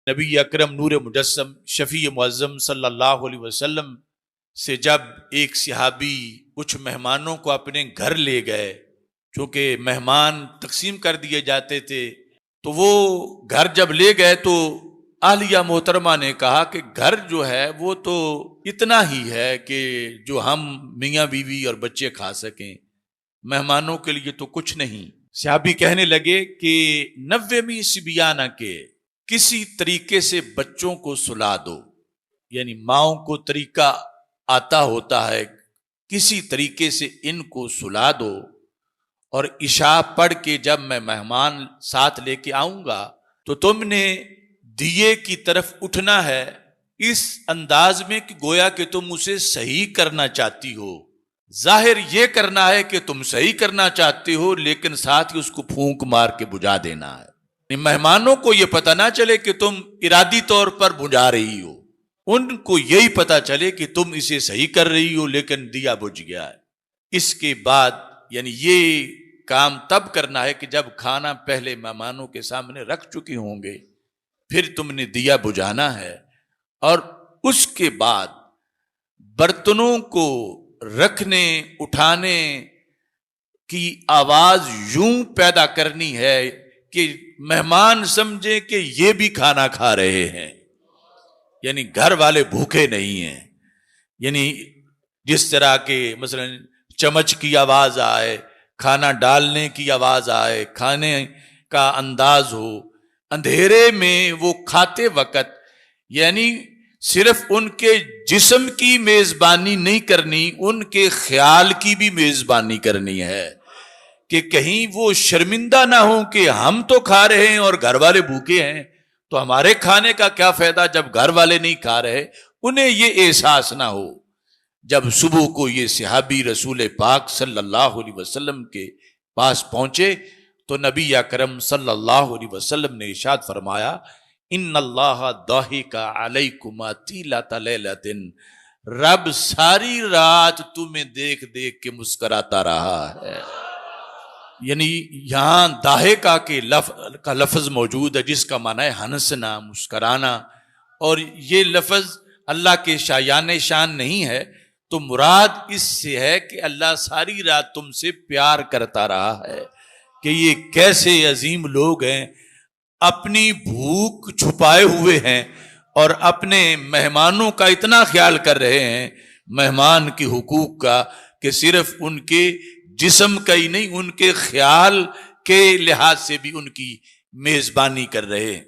نبی اکرم نور مجسم شفیع معظم صلی اللہ علیہ وسلم سے جب ایک صحابی کچھ مہمانوں کو اپنے گھر لے گئے، چونکہ مہمان تقسیم کر دیے جاتے تھے، تو وہ گھر جب لے گئے تو اہلیہ محترمہ نے کہا کہ گھر جو ہے وہ تو اتنا ہی ہے کہ جو ہم میاں بیوی اور بچے کھا سکیں، مہمانوں کے لیے تو کچھ نہیں۔ صحابی کہنے لگے کہ 90 صبیانہ کے کسی طریقے سے بچوں کو سلا دو، یعنی ماؤں کو طریقہ آتا ہوتا ہے، کسی طریقے سے ان کو سلا دو، اور عشاء پڑھ کے جب میں مہمان ساتھ لے کے آؤں گا تو تم نے دیے کی طرف اٹھنا ہے اس انداز میں کہ گویا کہ تم اسے صحیح کرنا چاہتی ہو۔ ظاہر یہ کرنا ہے کہ تم صحیح کرنا چاہتے ہو، لیکن ساتھ ہی اس کو پھونک مار کے بجھا دینا ہے۔ مہمانوں کو یہ پتہ نہ چلے کہ تم ارادی طور پر بجھا رہی ہو، ان کو یہی پتہ چلے کہ تم اسے صحیح کر رہی ہو لیکن دیا بجھ گیا ہے۔ اس کے بعد یعنی یہ کام تب کرنا ہے کہ جب کھانا پہلے مہمانوں کے سامنے رکھ چکے ہوں گے، پھر تم نے دیا بجھانا ہے، اور اس کے بعد برتنوں کو رکھنے اٹھانے کی آواز یوں پیدا کرنی ہے کہ مہمان سمجھے کہ یہ بھی کھانا کھا رہے ہیں، یعنی گھر والے بھوکے نہیں ہیں۔ یعنی جس طرح کے مثلا چمچ کی آواز آئے، کھانا ڈالنے کی آواز آئے، کھانے کا انداز ہو، اندھیرے میں وہ کھاتے وقت یعنی صرف ان کے جسم کی میزبانی نہیں کرنی، ان کے خیال کی بھی میزبانی کرنی ہے کہ کہیں وہ شرمندہ نہ ہوں کہ ہم تو کھا رہے ہیں اور گھر والے بھوکے ہیں، تو ہمارے کھانے کا کیا فائدہ جب گھر والے نہیں کھا رہے، انہیں یہ احساس نہ ہو۔ جب صبح کو یہ صحابی رسول پاک صلی اللہ علیہ وسلم کے پاس پہنچے تو نبی اکرم صلی اللہ علیہ وسلم نے ارشاد فرمایا، ان اللہ ضحک علیکما طیلۃ لیلۃ، رب ساری رات تمہیں دیکھ دیکھ کے مسکراتا رہا ہے۔ یعنی یہاں ضاحکہ کا لفظ موجود ہے جس کا معنی ہے ہنسنا، مسکرانا، اور یہ لفظ اللہ کے شایان شان نہیں ہے، تو مراد اس سے ہے کہ اللہ ساری رات تم سے پیار کرتا رہا ہے کہ یہ کیسے عظیم لوگ ہیں، اپنی بھوک چھپائے ہوئے ہیں اور اپنے مہمانوں کا اتنا خیال کر رہے ہیں، مہمان کے حقوق کا، کہ صرف ان کے جسم کا ہی نہیں، ان کے خیال کے لحاظ سے بھی ان کی میزبانی کر رہے ہیں۔